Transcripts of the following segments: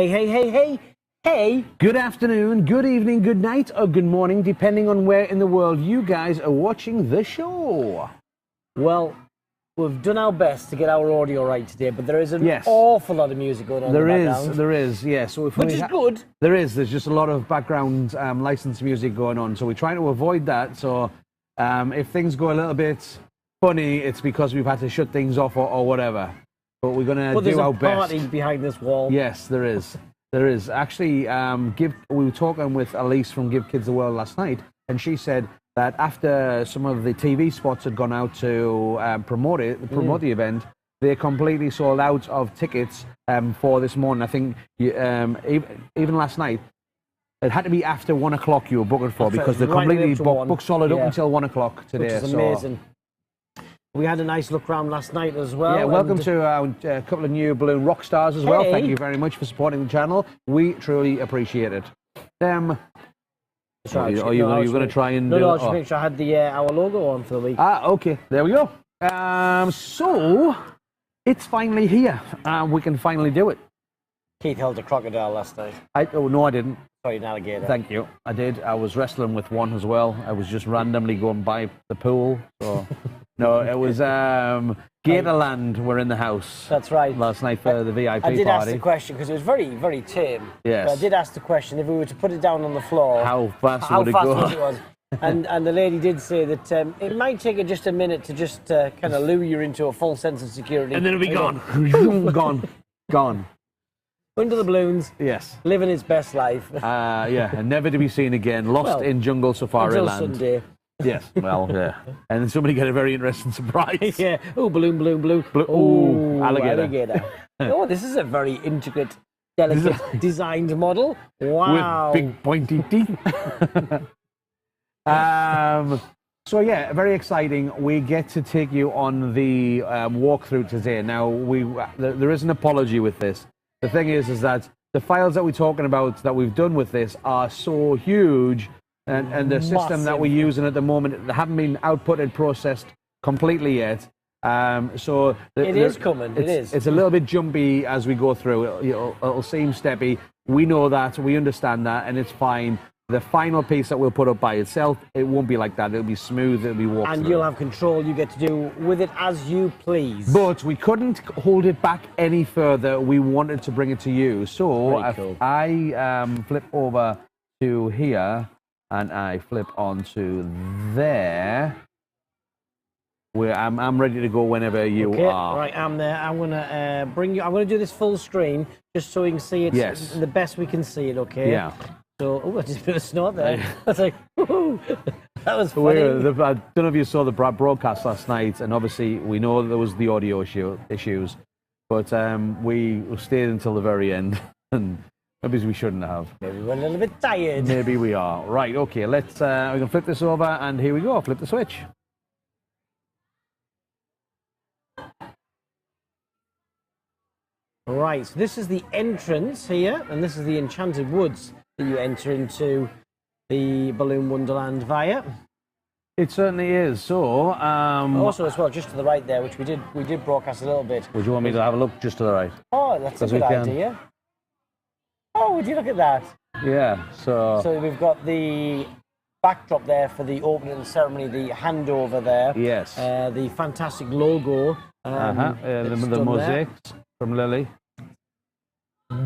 Hey, hey, hey, hey, hey. Good afternoon, good evening, good night, or good morning, depending on where in the world you guys are watching the show. Well, we've done our best to get our audio right today, but there is an awful lot of music going on in the background. There is, yes. So which is good. There's just a lot of background licensed music going on, so we're trying to avoid that. So if things go a little bit funny, it's because we've had to shut things off or whatever. But we're going to do our best. There's a party behind this wall. Yes, there is. There is. Actually, we were talking with Elise from Give Kids the World last night, and she said that after some of the TV spots had gone out to promote the event, they completely sold out of tickets for this morning. I think even last night, it had to be after 1 o'clock you were booking for, because they're completely booked solid up until 1 o'clock today. Which is amazing. We had a nice look around last night as well. Yeah, welcome to our couple of new balloon rock stars as well. Thank you very much for supporting the channel. We truly appreciate it. Are you going to try and do it? No, just make sure I had our logo on for the week. Okay. There we go. So, it's finally here. We can finally do it. Keith held a crocodile last night. No, I didn't. Sorry, an alligator. Thank you. I did. I was wrestling with one as well. I was just randomly going by the pool. So, no, it was Gatorland were in the house. That's right. Last night for the VIP party. I did ask the question because it was very, very tame. Yes. But I did ask the question, if we were to put it down on the floor, how fast would it go? Was it? And the lady did say that it might take her just a minute to just kind of lure you into a full sense of security. And then it'll be gone. Gone. Under the balloons. Yes. Living its best life. Yeah, and never to be seen again. Lost in jungle safari land. Until Sunday. Yes, well, yeah. And then somebody get a very interesting surprise. Yeah. Oh, balloon. Oh, alligator. Oh, this is a very intricate, delicate designed model. Wow. With big pointy teeth. So yeah, very exciting. We get to take you on the walkthrough today. Now, there is an apology with this. The thing is that the files that we're talking about that we've done with this are so huge, and the system that we're using at the moment, they haven't been outputted, processed completely yet. So it is coming. It's a little bit jumpy as we go through. It'll seem steppy. We know that. We understand that, and it's fine. The final piece that we'll put up by itself, it won't be like that. It'll be smooth. It'll be walked and through. You'll have control. You get to do with it as you please. But we couldn't hold it back any further. We wanted to bring it to you. So I flip over to here and I flip onto there. Where I'm ready to go whenever you are. Right, I'm there. I'm gonna bring you. I'm gonna do this full screen just so we can see it. Yes. The best we can see it. Okay. Yeah. So, I just put a snort there. I was like, woohoo! That was funny. I don't know if you saw the broadcast last night, and obviously we know there was the audio issues, but we stayed until the very end, and maybe we shouldn't have. Maybe we're a little bit tired. Maybe we are. Right, okay, let's, we can flip this over, and here we go, flip the switch. Right, so this is the entrance here, and this is the Enchanted Woods that you enter into the Balloon Wonderland via. It certainly is. So, also as well, just to the right there, which we did broadcast a little bit. Would you want me to have a look just to the right? Oh, that's a good idea. Oh, would you look at that? Yeah. So we've got the backdrop there for the opening ceremony, the handover there. Yes. The fantastic logo. The mosaics from Lily.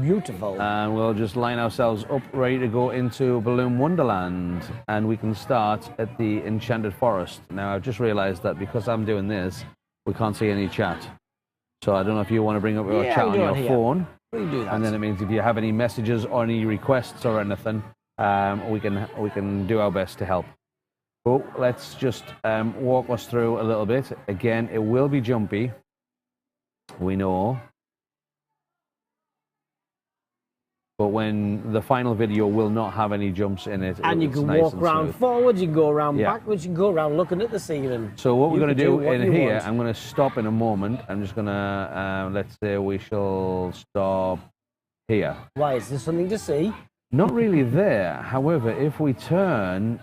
Beautiful. And we'll just line ourselves up, ready to go into Balloon Wonderland. And we can start at the Enchanted Forest. Now, I've just realized that because I'm doing this, we can't see any chat. So I don't know if you want to bring up your chat on your phone. We can do that. And then it means if you have any messages or any requests or anything, we can do our best to help. But let's just walk us through a little bit. Again, it will be jumpy. We know. But when the final video will not have any jumps in it. And you can walk around forwards, you can go around backwards, you can go around looking at the ceiling. So what we're going to do in here, I'm going to stop in a moment. I'm just going to, let's say we shall stop here. Why, is there something to see? Not really there. However, if we turn,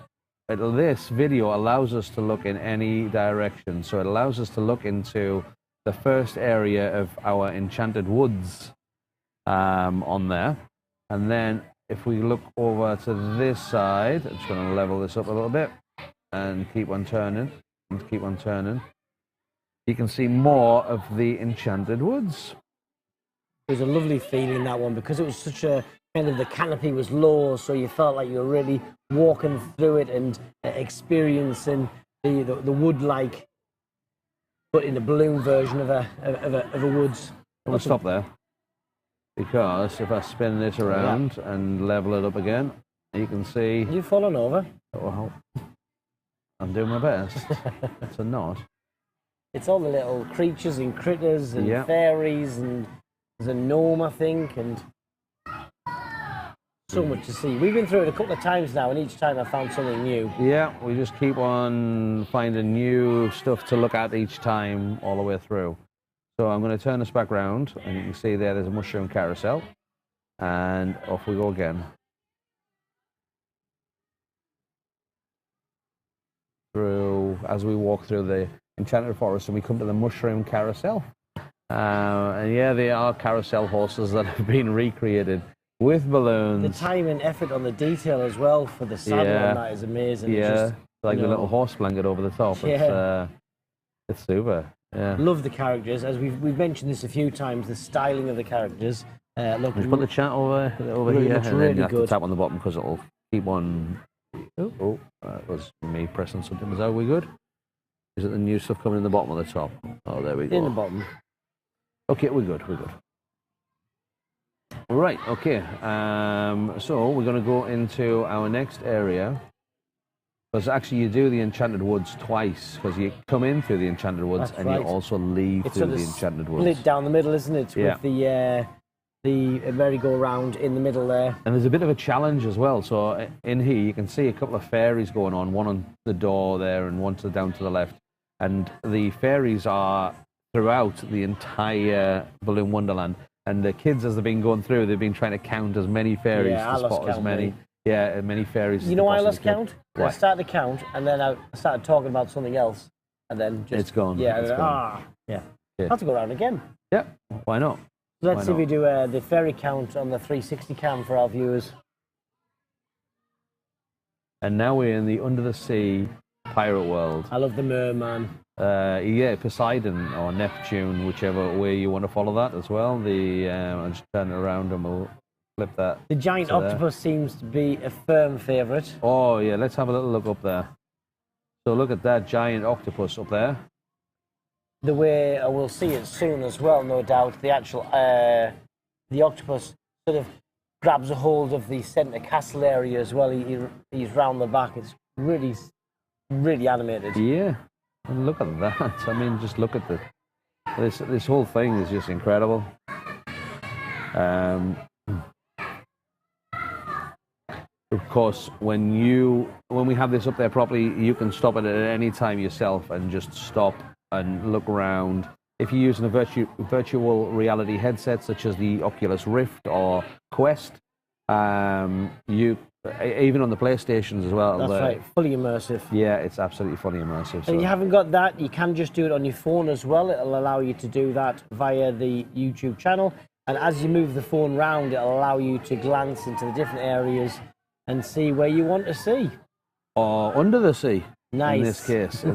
this video allows us to look in any direction. So it allows us to look into the first area of our Enchanted Woods. on there. And then if we look over to this side, I'm just going to level this up a little bit and keep on turning and keep on turning. You can see more of the Enchanted Woods. It was a lovely feeling, that one, because it was such a kind of, the canopy was low, so you felt like you were really walking through it and experiencing the wood-like, but in a balloon version of a woods. We'll stop there, because if I spin this around and level it up again, you can see... You've fallen over. Well, I'm doing my best. It's a knot. It's all the little creatures and critters and fairies, and there's a gnome, I think, and so much to see. We've been through it a couple of times now, and each time I found something new. Yeah, we just keep on finding new stuff to look at each time all the way through. So I'm going to turn this back round, and you can see there's a mushroom carousel, and off we go again. Through, as we walk through the Enchanted Forest, and we come to the mushroom carousel. And yeah, they are carousel horses that have been recreated with balloons. The time and effort on the detail as well for the saddle on that is amazing. Yeah, just, like the little horse blanket over the top. Yeah. It's super. Yeah. Love the characters. As we've mentioned this a few times, the styling of the characters. Look, just put the chat over really, here, and really then you have good. to tap on the bottom because it'll keep on. Oh, that was me pressing something. Is that we good? Is it the new stuff coming in the bottom or the top? Oh, there we go. In the bottom. Okay, we're good. We're good. Right. Okay. So we're going to go into our next area. Because actually, you do the Enchanted Woods twice. Because you come in through the Enchanted Woods, That's and right. you also leave It's through sort the of Enchanted Woods. split down the middle, isn't it? Yeah. With the merry-go-round in the middle there. And there's a bit of a challenge as well. So in here, you can see a couple of fairies going on. One on the door there, and one down to the left. And the fairies are throughout the entire Balloon Wonderland. And the kids, as they've been going through, they've been trying to count as many fairies to spot as many. Yeah, as many fairies. You know why I lost count? Why? I started to count, and then I started talking about something else, and then just... It's gone. Yeah, it's gone. Yeah. Yeah. I have to go around again. Yeah, why not? Let's see if we do the fairy count on the 360 cam for our viewers. And now we're in the under the sea pirate world. I love the merman. Yeah, Poseidon or Neptune, whichever way you want to follow that as well. I'll just turn it around and we'll flip that. The giant octopus seems to be a firm favourite. Oh yeah, let's have a little look up there. So look at that giant octopus up there. The way we'll see it soon as well, no doubt. The actual the octopus sort of grabs a hold of the centre castle area as well. He's round the back. It's really, really animated. Yeah, and look at that. I mean, just look at this whole thing is just incredible. Of course, when we have this up there properly, you can stop it at any time yourself and just stop and look around. If you're using a virtual reality headset such as the Oculus Rift or Quest, you even on the PlayStations as well. That's right, fully immersive. Yeah, it's absolutely fully immersive. And you haven't got that, you can just do it on your phone as well. It'll allow you to do that via the YouTube channel. And as you move the phone round, it'll allow you to glance into the different areas and see where you want to see. Or under the sea. Nice. In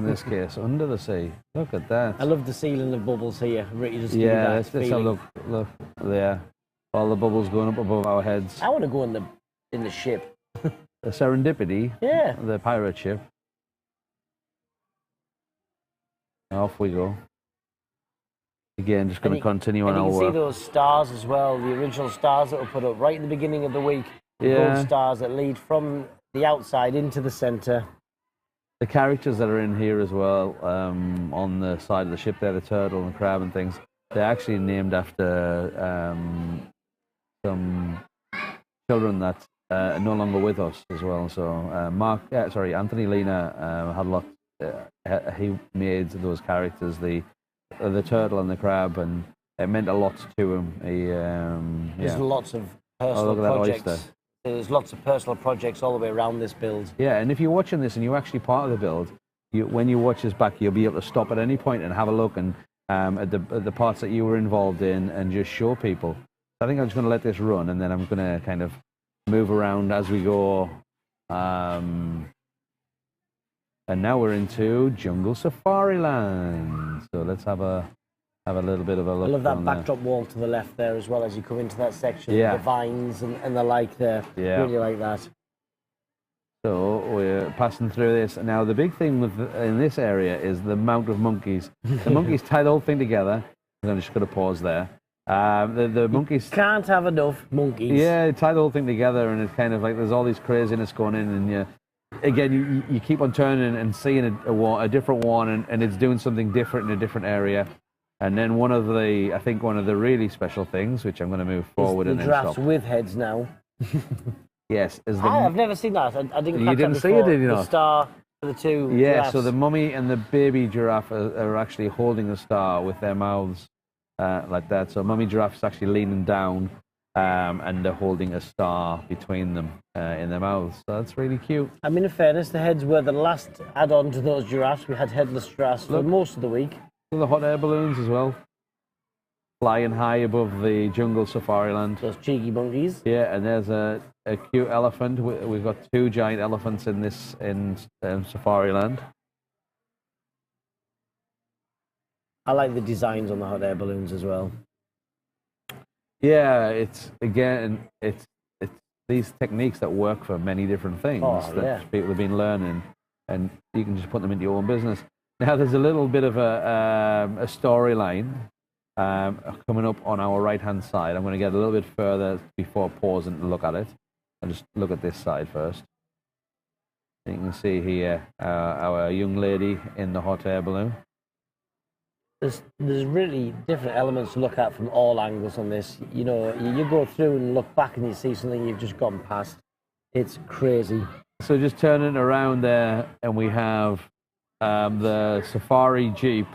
this case, under the sea. Look at that. I love the ceiling of bubbles here. Really just yeah, let's have a look there. All the bubbles going up above our heads. I want to go in the ship. The Serendipity. Yeah. The pirate ship. Off we go. Again, just going to continue on our work. You work. can see those stars as well, the original stars that were put up right in the beginning of the week. The gold stars that lead from the outside into the centre. The characters that are in here as well, on the side of the ship there, the turtle and the crab and things, they're actually named after some children that are no longer with us as well. So Anthony Lena had a lot. He made those characters, the turtle and the crab, and it meant a lot to him. There's lots of personal projects. That oyster. There's lots of personal projects all the way around this build. Yeah, and if you're watching this and you're actually part of the build, when you watch this back, you'll be able to stop at any point and have a look and at the parts that you were involved in and just show people. I think I'm just going to let this run, and then I'm going to kind of move around as we go. And now we're into Jungle Safari Land. So let's have a little bit of a look. I love that backdrop wall to the left there as well as you come into that section. Yeah. The vines and the like there. Yeah. Really like that. So we're passing through this. Now the big thing in this area is the amount of monkeys. The monkeys tie the whole thing together. I'm just going to pause there. The monkeys can't have enough monkeys. Yeah, they tie the whole thing together, and it's kind of like there's all these craziness going in, and you keep on turning and seeing a different one, and it's doing something different in a different area. And then one of the really special things, which I'm going to move forward and then stop. The giraffes with heads now. Yes, I've never seen that. I didn't. You didn't see it, did you not? The star for the two. Yeah, giraffes. so the mummy and the baby giraffe are actually holding a star with their mouths like that. So mummy giraffe's actually leaning down, and they're holding a star between them in their mouths. So that's really cute. I mean, in fairness, the heads were the last add-on to those giraffes. We had headless giraffes for most of the week. The hot air balloons as well, flying high above the Jungle Safari Land. Those cheeky monkeys. Yeah, and there's a cute elephant. We've got 2 giant elephants in Safari Land. I like the designs on the hot air balloons as well. Yeah, it's these techniques that work for many different things that people have been learning, and you can just put them into your own business. Now, there's a little bit of a storyline coming up on our right-hand side. I'm going to get a little bit further before pausing to look at it. I'll just look at this side first. You can see here our young lady in the hot air balloon. There's really different elements to look at from all angles on this. You know, you go through and look back and you see something you've just gone past. It's crazy. So just turning around there, and we have the safari jeep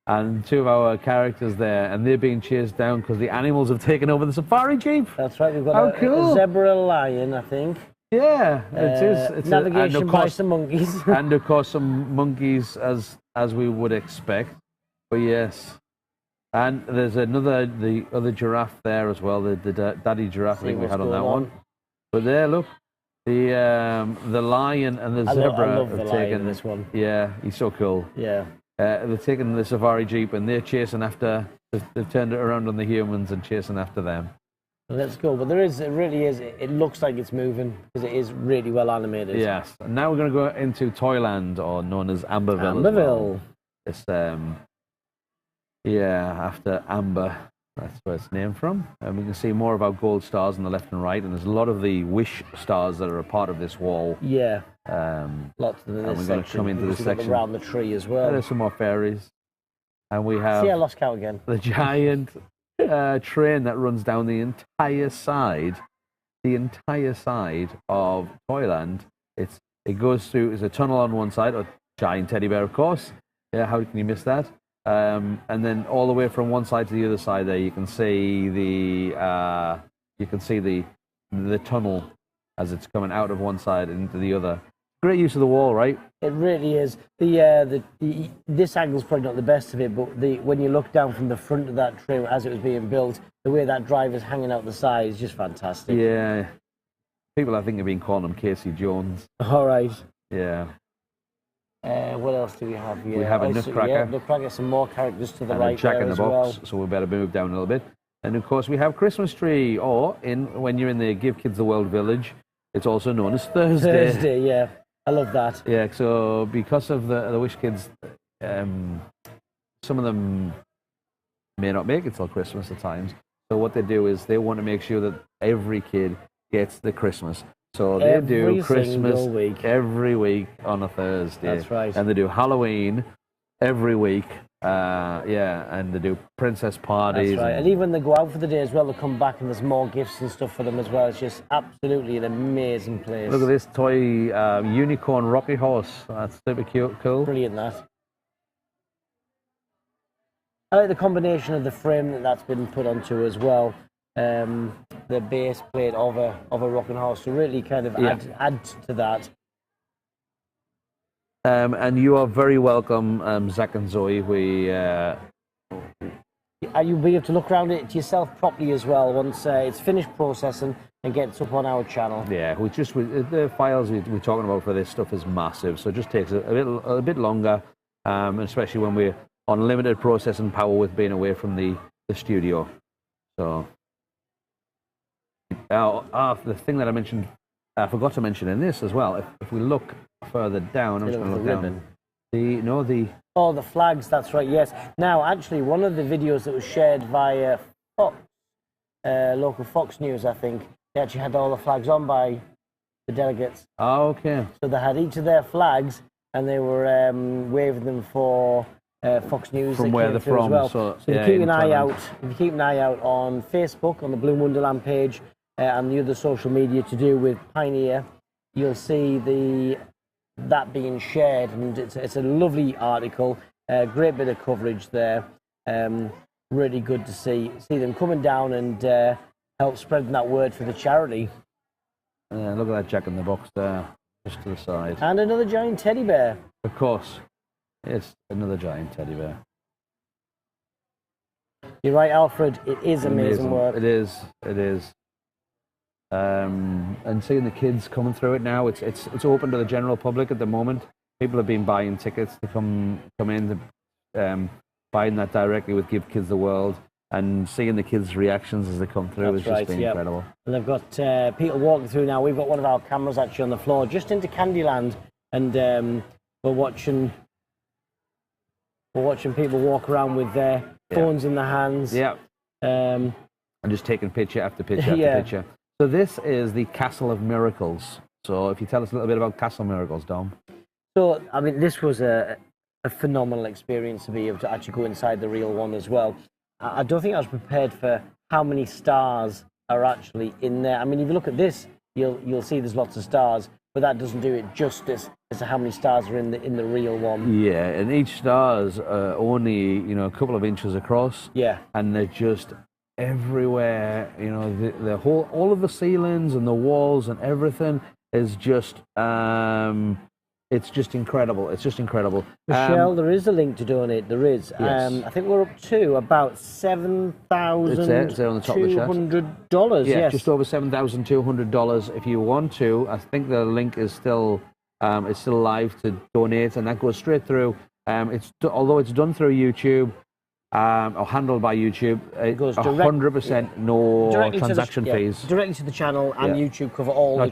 and 2 of our characters there, and they're being chased down because the animals have taken over the safari jeep. That's right. We've got a zebra lion, I think. Yeah, it is. It's navigation by some monkeys. And of course some monkeys, as we would expect. But yes, and there's the other giraffe there as well, the daddy giraffe I think we had on that one. But there, look, the lion and the zebra I love have the taken lion in this one. Yeah, he's so cool. Yeah, they're taking the safari jeep and they're chasing after. They've turned it around on the humans and chasing after them. Let's go. But it really is. It looks like it's moving because it is really well animated. Yes. And now we're going to go into Toyland, or known as Amberville. Amberville. It's after Amber. That's where it's named from. And we can see more of our gold stars on the left and right, and there's a lot of the wish stars that are a part of this wall. Yeah. Lots of them in this section. And we're going to come into this section. Around the tree as well. There's some more fairies. And we have... See, I lost count again. The giant train that runs down the entire side of Toyland. It goes through, there's a tunnel on one side, a giant teddy bear, of course. Yeah, how can you miss that? And then all the way from one side to the other side there, you can see the tunnel as it's coming out of one side and into the other. Great use of the wall, right? It really is. This angle's probably not the best of it, but when you look down from the front of that train as it was being built, the way that driver's hanging out the side is just fantastic. Yeah. People, I think, have been calling him Casey Jones. All right. Yeah. What else do we have here? We have a Nutcracker. Yeah, Nutcracker, some more characters to the right Jack there in the as Box, well. so we better move down a little bit. And of course we have Christmas Tree, or when you're in the Give Kids the World Village, it's also known as Thursday. Thursday, yeah. I love that. Yeah, so because of the Wish Kids, some of them may not make it till Christmas at times. So what they do is they want to make sure that every kid gets the Christmas. So they do Christmas every week on a Thursday. That's right. And they do Halloween every week. And they do princess parties. That's right. And even when they go out for the day as well, they come back and there's more gifts and stuff for them as well. It's just absolutely an amazing place. Look at this toy unicorn rocky horse. That's super cute, cool. Brilliant, that. I like the combination of the frame that's been put onto as well. The base plate of a rocking horse to really kind of add to that. And you are very welcome, Zach and Zoe. you'll be able to look around it yourself properly as well once it's finished processing and gets up on our channel. Yeah, the files we're talking about for this stuff is massive, so it just takes a bit longer, especially when we're on limited processing power with being away from the studio. So, the thing that I forgot to mention in this as well. If we look further down, I'm just going to look down. The flags. That's right. Yes. Now, actually, one of the videos that was shared via Fox, local Fox News, I think, they actually had all the flags on by the delegates. Oh, okay. So they had each of their flags, and they were waving them for Fox News. From where they're from. Well. So if you keep an eye out, on Facebook, on the Blue Wonderland page, and the other social media to do with Pioneer, you'll see that being shared, and it's a lovely article, great bit of coverage there. Really good to see them coming down and help spreading that word for the charity. Look at that Jack in the Box there, just to the side. And another giant teddy bear. Of course, it's another giant teddy bear. You're right, Alfred. It is amazing work. It is. And seeing the kids coming through it now, it's open to the general public at the moment. People have been buying tickets to come in, buying that directly with Give Kids the World, and seeing the kids' reactions as they come through has just been incredible. And they've got people walking through now. We've got one of our cameras actually on the floor, just into Candyland, and we're watching people walk around with their phones in their hands. Yeah. And just taking picture after picture after picture. So this is the Castle of Miracles. So if you tell us a little bit about Castle of Miracles, Dom. So, I mean, this was a phenomenal experience to be able to actually go inside the real one as well. I don't think I was prepared for how many stars are actually in there. I mean, if you look at this, you'll see there's lots of stars, but that doesn't do it justice as to how many stars are in the real one. Yeah, and each star's only a couple of inches across. Yeah, and they're just everywhere. All of the ceilings and the walls and everything is just it's just incredible. It's just incredible. Michelle, there is a link to donate. There is. Yes. I think we're up to about $7,200. Yeah, yes, just over $7,200. If you want to, I think the link is still live to donate, and that goes straight through. Although it's done through YouTube. Or handled by YouTube, it goes 100% no transaction fees. Directly to the channel, and YouTube cover all the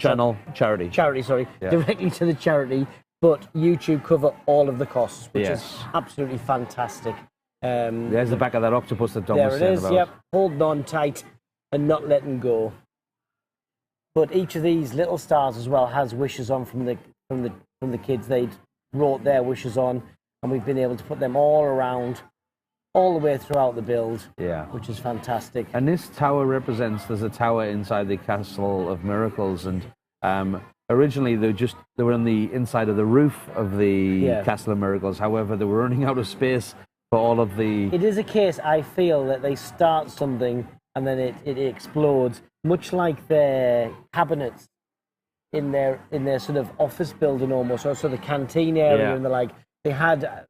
charity. Charity, sorry. Yeah. Directly to the charity, but YouTube cover all of the costs, which is absolutely fantastic. There's the back of that octopus that Dom was saying about. There it is, yep. Holding on tight and not letting go. But each of these little stars as well has wishes on from the kids. They wrote their wishes on, and we've been able to put them all around, all the way throughout the build, which is fantastic. And this tower there's a tower inside the Castle of Miracles, and originally they were on the inside of the roof of the Castle of Miracles. However, they were running out of space for all of the... It is a case, I feel, that they start something and then it explodes, much like their cabinets in their sort of office building almost, or so the canteen area and the like. They had...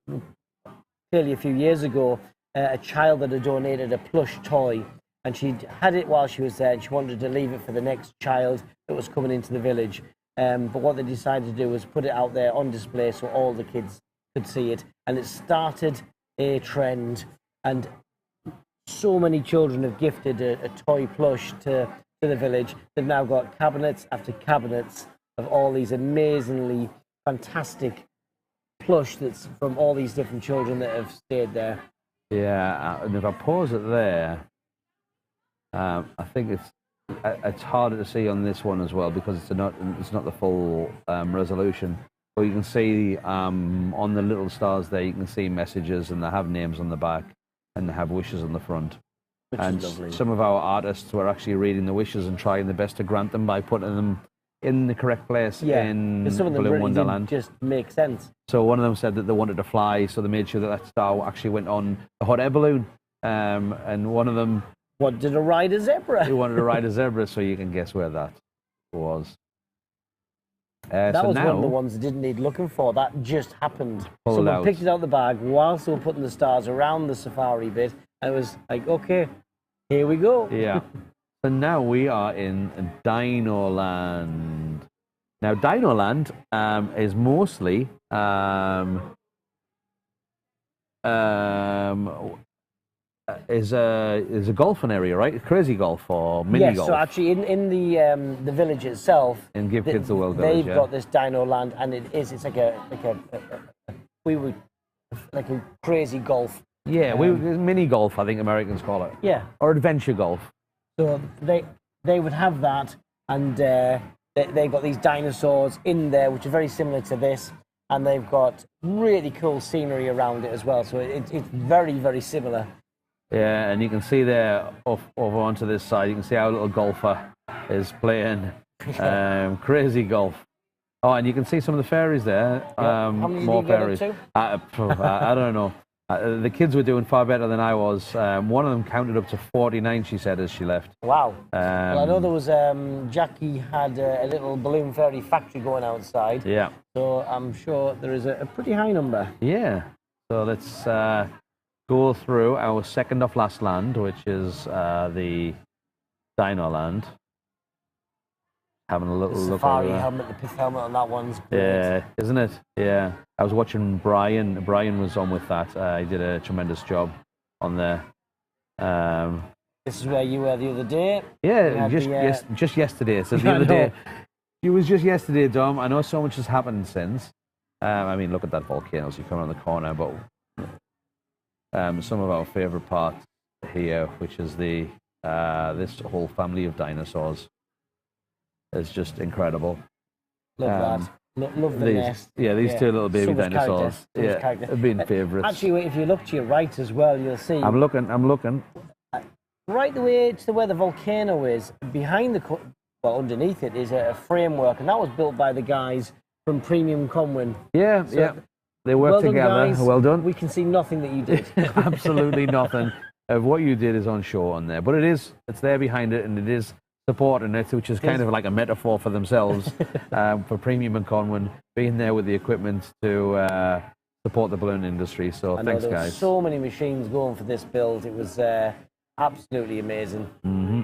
clearly a few years ago, a child that had donated a plush toy, and she'd had it while she was there, and she wanted to leave it for the next child that was coming into the village. But what they decided to do was put it out there on display so all the kids could see it, and it started a trend, and so many children have gifted a toy plush to the village. They've now got cabinets after cabinets of all these amazingly fantastic plush that's from all these different children that have stayed there. Yeah, and if I pause it there, I think it's harder to see on this one as well because it's not the full resolution. But you can see on the little stars there, you can see messages, and they have names on the back, and they have wishes on the front. Which and is lovely. Some of our artists were actually reading the wishes and trying their best to grant them by putting them in the correct place in some of them Blue really Wonderland. Just make sense. So one of them said that they wanted to fly, so they made sure that star actually went on a hot air balloon. And one of them wanted to ride a zebra. He wanted to ride a zebra, so you can guess where that was. That was one of the ones that didn't need looking for. That just happened. Someone picked it out of the bag whilst they were putting the stars around the safari bit, I was like, okay, here we go. Yeah. So now we are in Dino Land. Now, Dino Land is mostly is a golfing area, right? Crazy golf or mini Yes, golf. so actually in the village itself, And Give Kids the World Village, they've yeah. got this Dino Land, and it's like a we would like a crazy golf. Yeah, mini golf, I think Americans call it. Yeah. Or adventure golf. So they would have that, and they've got these dinosaurs in there, which are very similar to this, and they've got really cool scenery around it as well. So it's very, very similar. Yeah, and you can see there over onto this side, you can see our little golfer is playing crazy golf. Oh, and you can see some of the fairies there. How many more did you fairies. get up I don't know. The kids were doing far better than I was. One of them counted up to 49, she said, as she left. Wow. Well, I know there was Jackie had a little balloon fairy factory going outside. Yeah. So I'm sure there is a pretty high number. Yeah. So let's go through our second off last land, which is the Dino Land. Having a little look Safari over. helmet, the pith helmet on that one's great. Yeah, isn't it? Yeah. I was watching Brian. Brian was on with that. He did a tremendous job on there. This is where you were the other day. Yeah, just yesterday. So the other day, it was just yesterday, Dom. I know so much has happened since. I mean, look at that volcano. So you come around the corner, but some of our favourite parts here, which is the this whole family of dinosaurs, is just incredible. Love that. Love the nest. Yeah, these two little baby So much dinosaurs. character, Yeah, have been favourites. Actually, if you look to your right as well, you'll see. I'm looking. Right the way to where the volcano is, behind underneath it is a framework, and that was built by the guys from Premium Conwyn. Yeah, So, yeah. They work well done, together. guys. Well done. We can see nothing that you did. Absolutely nothing of what you did is on show on there, but it's there behind it, and it is supporting it, which is kind of like a metaphor for themselves, for Premium and Conwyn being there with the equipment to support the balloon industry. So thanks, there were guys. so many machines going for this build. It was absolutely amazing. Mm-hmm.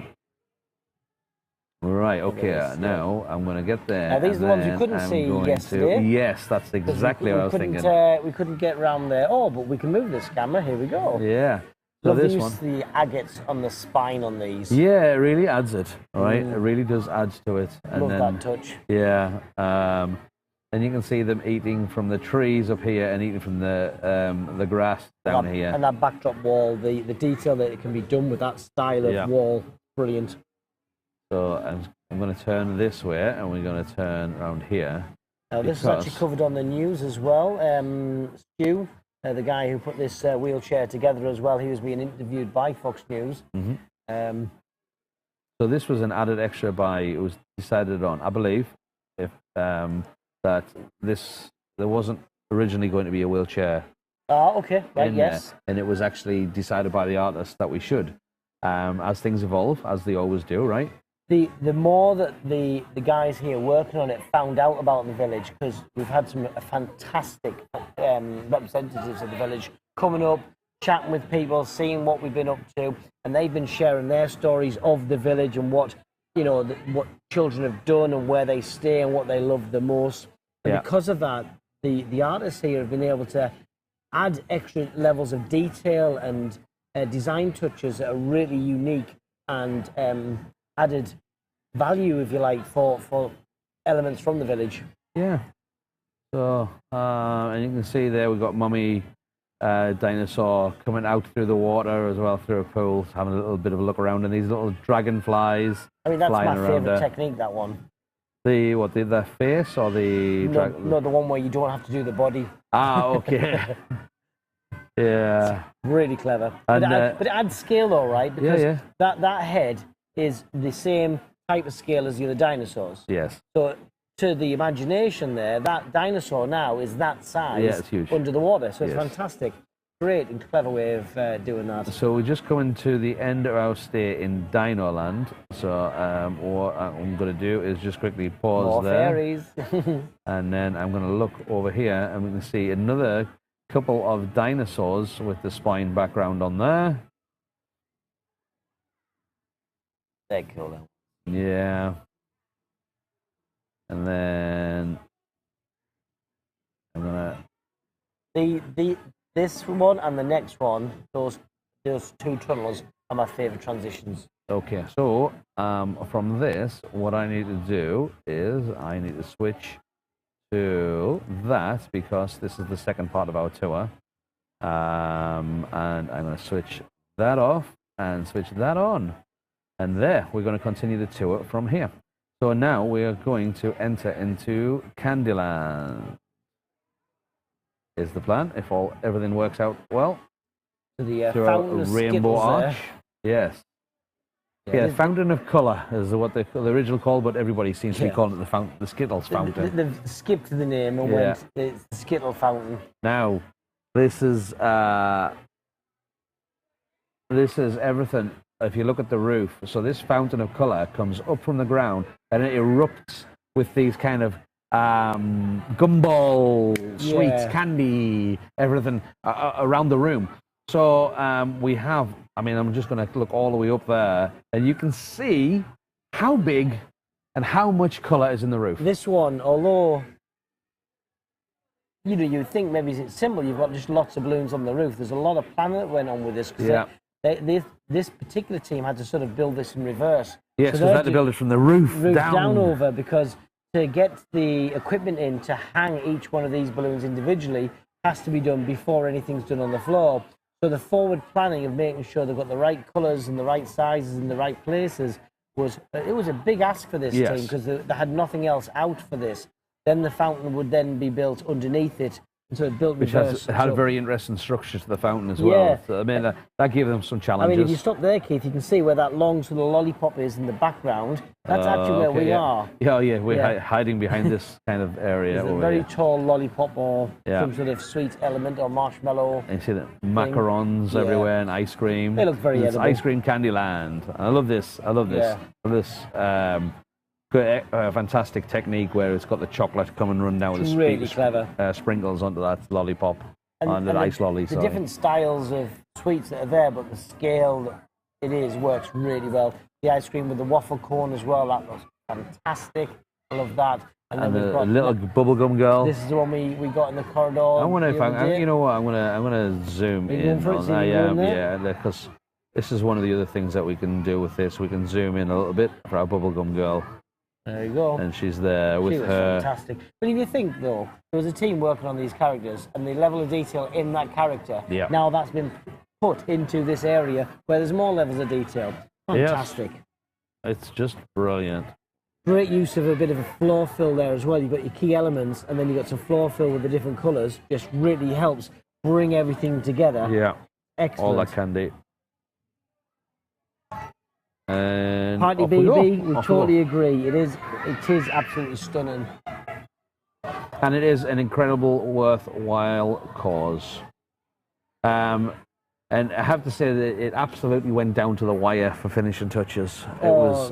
Right, okay, now I'm going to get there. Now, these are the ones you couldn't see yesterday. Yes, that's exactly what I was thinking. We couldn't get round there. Oh, but we can move this camera. Here we go. Yeah. So Love this the one. use of the agates on the spine on these. Yeah, it really adds it, right? It really does add to it. And Love then, that touch. Yeah. And you can see them eating from the trees up here and eating from the grass down here. And that backdrop wall, the detail that it can be done with that style of wall, brilliant. So I'm going to turn this way, and we're going to turn around here. Now, this is actually covered on the news as well. Stu, the guy who put this wheelchair together as well, he was being interviewed by Fox News. Mm-hmm. So this was an added extra it was decided on, I believe, if that there wasn't originally going to be a wheelchair. Oh, okay, right, yes. There, and it was actually decided by the artist that we should, as things evolve, as they always do, right? The more that the guys here working on it found out about the village, because we've had some fantastic representatives of the village coming up, chatting with people, seeing what we've been up to, and they've been sharing their stories of the village and what what children have done and where they stay and what they love the most. And because of that, the artists here have been able to add extra levels of detail and design touches that are really unique and added value, if you like, for elements from the village. Yeah. So, and you can see there we've got Mummy dinosaur coming out through the water as well, through a pool, having a little bit of a look around, and these little dragonflies. I mean, that's my favourite there. technique, that one. The face or the... No, the one where you don't have to do the body. Ah, okay. Yeah. Really clever. And, but it adds scale, though, right? Because yeah. that head is the same type of scale as the other dinosaurs. Yes. So to the imagination there, that dinosaur now is that size it's huge. under the water. So it's fantastic. Great and clever way of doing that. So we're just coming to the end of our stay in Dino Land. So what I'm going to do is just quickly pause More there. fairies. And then I'm going to look over here, and we can see another couple of dinosaurs with the spine background on there. They're cool. Yeah. And then I'm gonna. This one and the next one, those two tunnels are my favourite transitions. Okay, so from this, what I need to do is I need to switch to that because this is the second part of our tour. And I'm going to switch that off and switch that on. And there, we're going to continue the tour from here. So now we are going to enter into Candyland. Is the plan, if everything works out well. So the to fountain a of rainbow Skittles arch. there. Yes. Yeah, Fountain of Colour is what the original called, but everybody seems to be calling it the Skittles Fountain. They've skipped the name and went, it's the Skittle Fountain. Now, this is everything. If you look at the roof, so this Fountain of Colour comes up from the ground and it erupts with these kind of gumball, sweets, candy, everything around the room. So we have, I mean, I'm just going to look all the way up there, and you can see how big and how much colour is in the roof. This one, although, you know, you'd think maybe it's simple, you've got just lots of balloons on the roof. There's a lot of planning that went on with this. Yeah. This particular team had to sort of build this in reverse. Yes, because they had to build it from the roof down over, because to get the equipment in to hang each one of these balloons individually has to be done before anything's done on the floor. So the forward planning of making sure they've got the right colours and the right sizes in the right places was a big ask for this team, because they had nothing else out for this. Then the fountain would then be built underneath it. And so it built reverse. It had a very interesting structure to the fountain as well. Yeah. So, I mean, that gave them some challenges. I mean, if you stop there, Keith, you can see where that long sort of lollipop is in the background. That's actually where we are. Yeah, we're hiding behind this kind of area. There's a very tall lollipop or some sort of sweet element or marshmallow. And you see the macarons everywhere and ice cream. They look very edible. Ice cream Candyland. I love this. I love this. Fantastic technique where it's got the chocolate come and run down with the really clever sprinkles onto that lollipop, onto the ice lolly. The different styles of sweets that are there, but the scale that it is works really well. The ice cream with the waffle cone as well, that looks fantastic. I love that. And then we've got little bubblegum girl. This is the one we got in the corridor. I wonder if you know what, I'm gonna zoom in on that. Because this is one of the other things that we can do with this. We can zoom in a little bit for our bubblegum girl. There you go. And she's there with her. Fantastic. But if you think, though, there was a team working on these characters, and the level of detail in that character, now that's been put into this area where there's more levels of detail. Fantastic. Yes. It's just brilliant. Great use of a bit of a floor fill there as well. You've got your key elements, and then you've got some floor fill with the different colours. Just really helps bring everything together. Yeah. Excellent. All that candy. And Party BB, we totally agree. It is absolutely stunning. And it is an incredible, worthwhile cause. And I have to say that it absolutely went down to the wire for finishing touches. It was,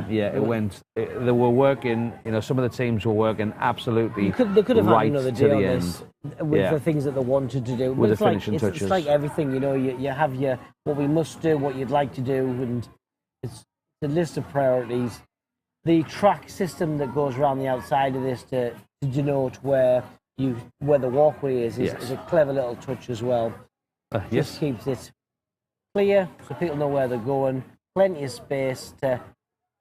it went. They were working. You know, some of the teams were working absolutely. They could have right had another to day the on end. this with the things that they wanted to do. With the finishing touches. It's like everything. You know, you have your what we must do, what you'd like to do, and it's the list of priorities. The track system that goes around the outside of this to denote where the walkway is a clever little touch as well. Just keeps it clear so people know where they're going. Plenty of space to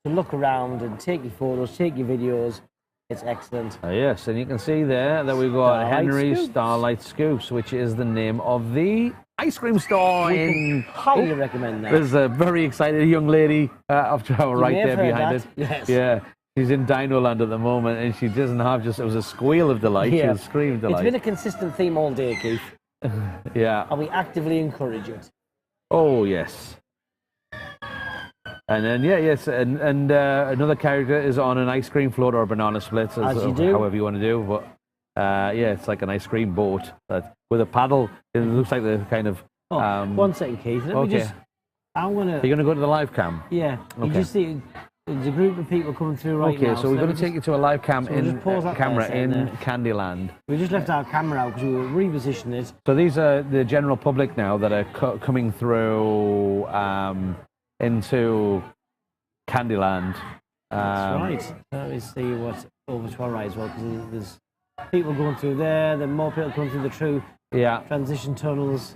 look around and take your photos, take your videos. It's excellent. Yes, and you can see there that we've got Henry's Starlight Scoops, which is the name of the ice cream store. Highly recommend that. There's a very excited young lady up to our right there behind it. Yes. Yeah. She's in Dino Land at the moment, and she doesn't have it was a squeal of delight. She was screaming delight. It's been a consistent theme all day, Keith. Yeah. And we actively encourage it. Oh, yes. And then, and another character is on an ice cream float or a banana split, however you want to do. But, it's like an ice cream boat with a paddle. It looks like the kind of... 1 second, Keith. Are you going to go to the live cam? Yeah. Okay. You just see... There's a group of people coming through now. Okay, so we're going to take you to a live cam in Candyland. We just left our camera out because we were repositioning it. So these are the general public now that are coming through into Candyland. That's right. Let me see what's over to our right as well, because there's people going through there, then more people going through the true transition tunnels.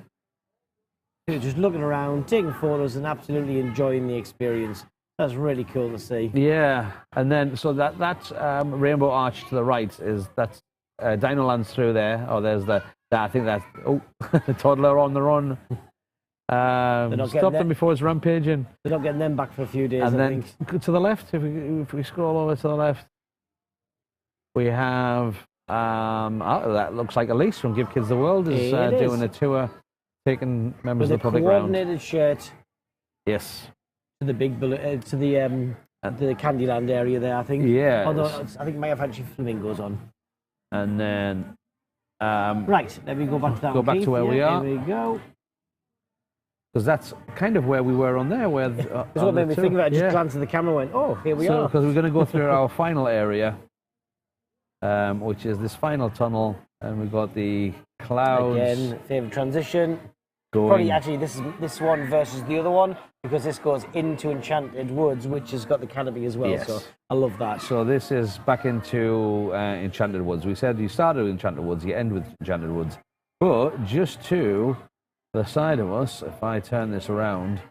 People just looking around, taking photos, and absolutely enjoying the experience. That's really cool to see. Yeah, and then so that rainbow arch to the right that's Dino Land's through there. Oh, there's I think that's the toddler on the run. Stop them before it's rampaging. They're not getting them back for a few days. And I then think. to the left, if we scroll over to the left, we have that looks like Elise from Give Kids the World is doing a tour, taking members of the public around. With a coordinated shirt. Yes. To the big to the Candyland area there, I think. Yeah. Although I think it may have actually flamingos on. And then right, let me go back to that. Go back to where we are. Here we go. Because that's kind of where we were on there. Where that's what made me think about it. I just glanced at the camera and went, oh, here we are. Because we're going to go through our final area, which is this final tunnel, and we've got the clouds. Again, favourite transition. Probably actually this one versus the other one, because this goes into Enchanted Woods, which has got the canopy as well. Yes. So I love that. So this is back into Enchanted Woods. We said you started with Enchanted Woods, you end with Enchanted Woods. But just to the side of us, if I turn this around,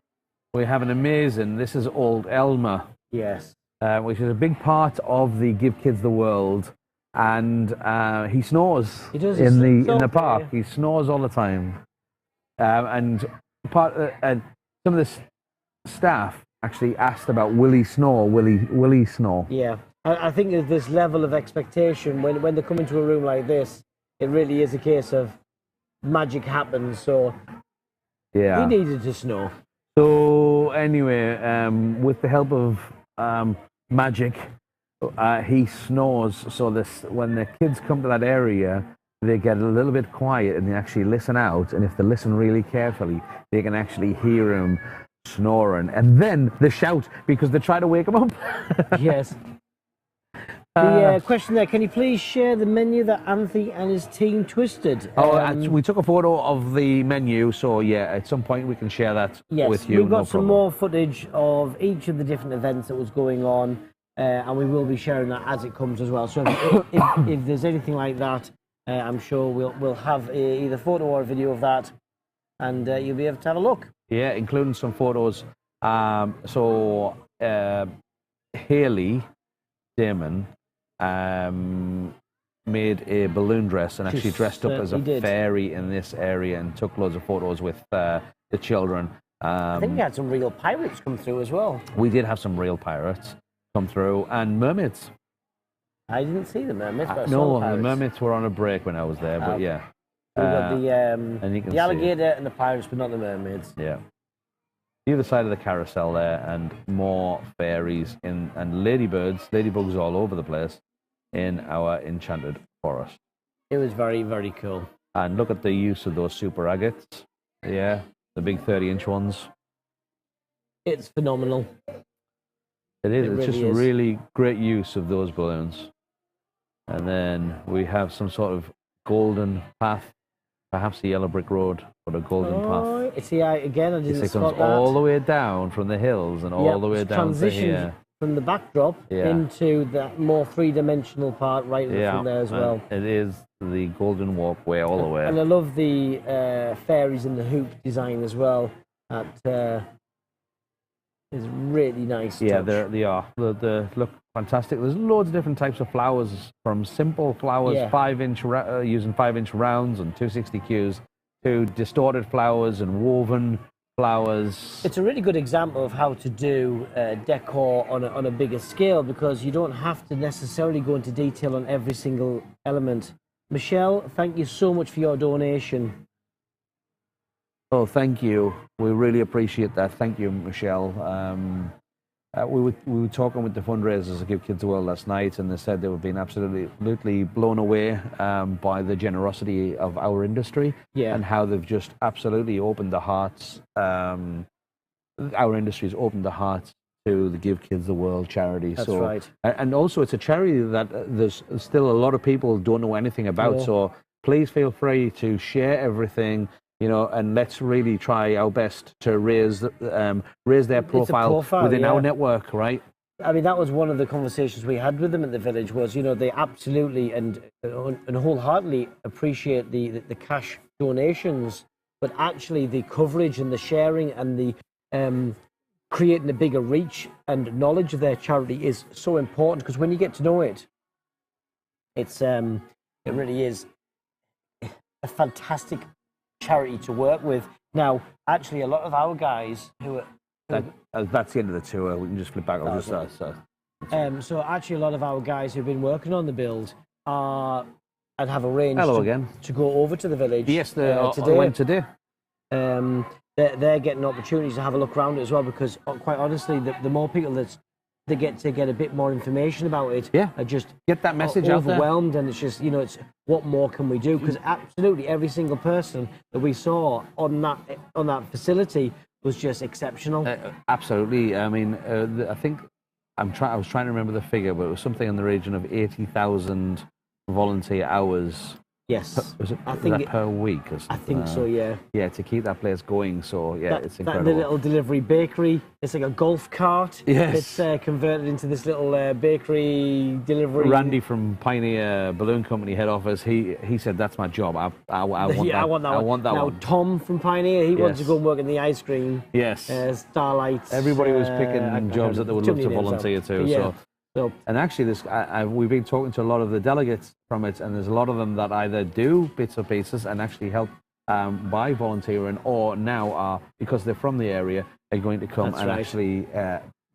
we have an amazing, this is Old Elmer. Yes. Which is a big part of the Give Kids the World. And he snores in the park. He snores all the time. And some of the staff actually asked about will he snore? Will he snore? Yeah, I think there's this level of expectation when they come into a room like this. It really is a case of magic happens. So he needed to snore. So anyway, with the help of magic, he snores. So when the kids come to that area, they get a little bit quiet and they actually listen out. And if they listen really carefully, they can actually hear him snoring. And then they shout because they try to wake him up. Yes. The question there, can you please share the menu that Anthony and his team twisted? We took a photo of the menu, so at some point we can share that with you. We've got some more footage of each of the different events that was going on, and we will be sharing that as it comes as well. So if there's anything like that, I'm sure we'll have either photo or a video of that, and you'll be able to have a look. Yeah, including some photos. Haley Stirman made a balloon dress and actually dressed up as a fairy in this area and took loads of photos with the children. I think we had some real pirates come through as well. We did have some real pirates come through, and mermaids. I didn't see the mermaids, but I no, saw the mermaids were on a break when I was there, but yeah. We got the alligator and the pirates, but not the mermaids. Yeah. The other side of the carousel there, and more fairies and ladybugs all over the place in our enchanted forest. It was very, very cool. And look at the use of those super agates. Yeah, the big 30-inch ones. It's phenomenal. It is. It's just really great use of those balloons. And then we have some sort of golden path, perhaps the yellow brick road, but a golden path. See, again, I didn't spot that. All the way down from the hills and all the way down to here. From the backdrop into that more three-dimensional part right from there as well. It is the golden walkway all the way. And I love the fairies and the hoop design as well. That is really nice. Yeah, they are. They look fantastic. There's loads of different types of flowers, from simple flowers, 5-inch using 5-inch rounds and 260 Qs, to distorted flowers and woven flowers. It's a really good example of how to do decor on a bigger scale, because you don't have to necessarily go into detail on every single element. Michelle, thank you so much for your donation. Oh, thank you. We really appreciate that. Thank you, Michelle. We were talking with the fundraisers at Give Kids the World last night, and they said they were being absolutely blown away by the generosity of our industry and how they've just absolutely opened the hearts. Our industry has opened the hearts to the Give Kids the World charity. That's right. And also, it's a charity that there's still a lot of people don't know anything about. So please feel free to share everything. you know, and let's really try our best to raise their profile, within our network, right? I mean, that was one of the conversations we had with them at the village. Was, you know, they absolutely and wholeheartedly appreciate the cash donations, but actually the coverage and the sharing and the creating a bigger reach and knowledge of their charity is so important, because when you get to know it, it really is a fantastic charity to work with. Now, actually, a lot of our guys who that's the end of the tour. We can just flip back. So actually, a lot of our guys who've been working on the build are and have arranged to go over to the village. Yes, they today. went today. They're getting opportunities to have a look around it as well, because quite honestly, the more people that they get to get a bit more information about it, are just get that message overwhelmed, out there. and it's just, you know, it's what more can we do? Because absolutely every single person that we saw on that facility was just exceptional. Absolutely. I mean, I think I was trying to remember the figure, but it was something in the region of 80,000 volunteer hours. Yes, was that per week? I think so. Yeah. Yeah, to keep that place going. So it's incredible. The little delivery bakery. It's like a golf cart. Yes. It's converted into this little bakery delivery. Randy from Pioneer Balloon Company head office. He said that's my job. I want that. I want that one. Now Tom from Pioneer, he wanted to go and work in the ice cream. Yes. Starlight. Everybody was picking jobs that they would love to volunteer to. Yeah. And actually, we've been talking to a lot of the delegates from it, and there's a lot of them that either do bits or pieces and actually help by volunteering, or now are, because they're from the area, are going to come actually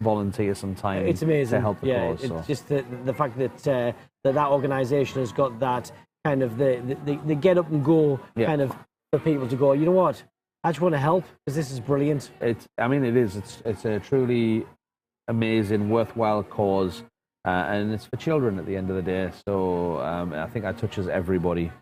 volunteer some time. It's amazing to help the cause. It's just the fact that that organisation has got that kind of the get up and go kind of for people to go, you know what, I just want to help because this is brilliant. It is. It's a truly amazing, worthwhile cause. And it's for children at the end of the day, so I think that touches everybody.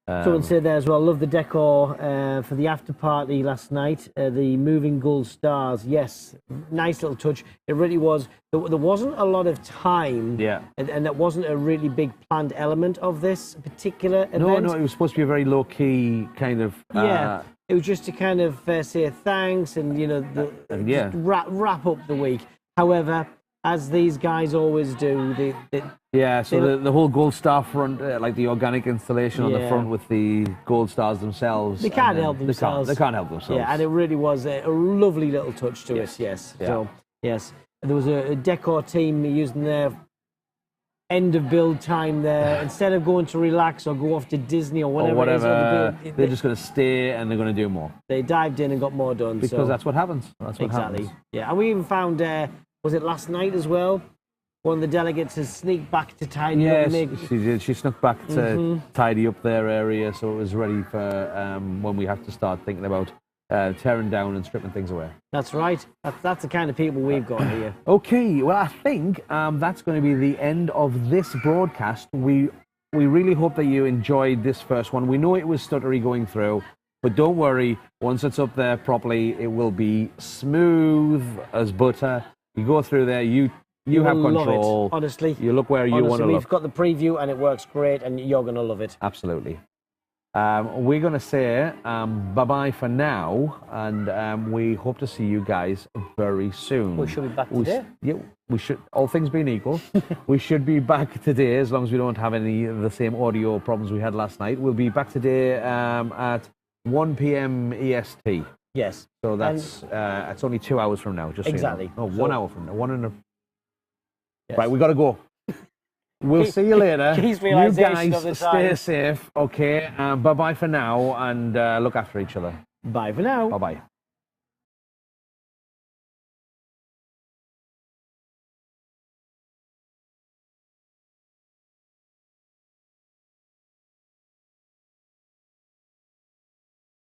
Someone said there as well, love the decor for the after party last night, the moving gold stars. Yes, nice little touch. It really was. There wasn't a lot of time, and that wasn't a really big planned element of this particular event. No, it was supposed to be a very low-key kind of... it was just to kind of say thanks and, you know, just wrap up the week. However, as these guys always do, the whole gold star front, like the organic installation on the front with the gold stars themselves. They can't help themselves. They can't help themselves. Yeah, and it really was a lovely little touch to it. Yes. Yeah. So yes, there was a decor team using their end of build time there. Instead of going to relax or go off to Disney or whatever. They're just going to stay and they're going to do more. They dived in and got more done. Because that's what happens. That's what happens. Yeah, and we even found. Was it last night as well? One of the delegates has sneaked back to tidy up. She did. She snuck back to tidy up their area, so it was ready for when we have to start thinking about tearing down and stripping things away. That's right. That's the kind of people we've got here. Okay, well, I think that's going to be the end of this broadcast. We really hope that you enjoyed this first one. We know it was stuttery going through, but don't worry. Once it's up there properly, it will be smooth as butter. You go through there, you have control. Honestly. You look where you want to look. We've got the preview and it works great and you're going to love it. Absolutely. We're going to say bye-bye for now, and we hope to see you guys very soon. We should be back today. We should, all things being equal, we should be back today as long as we don't have any of the same audio problems we had last night. We'll be back today at 1 p.m. EST. Yes. So that's it's only 2 hours from now. Just exactly. So 1 hour from now. Right, we got to go. We'll see you later. You guys stay safe. Okay. Bye bye for now, and look after each other. Bye for now. Bye bye.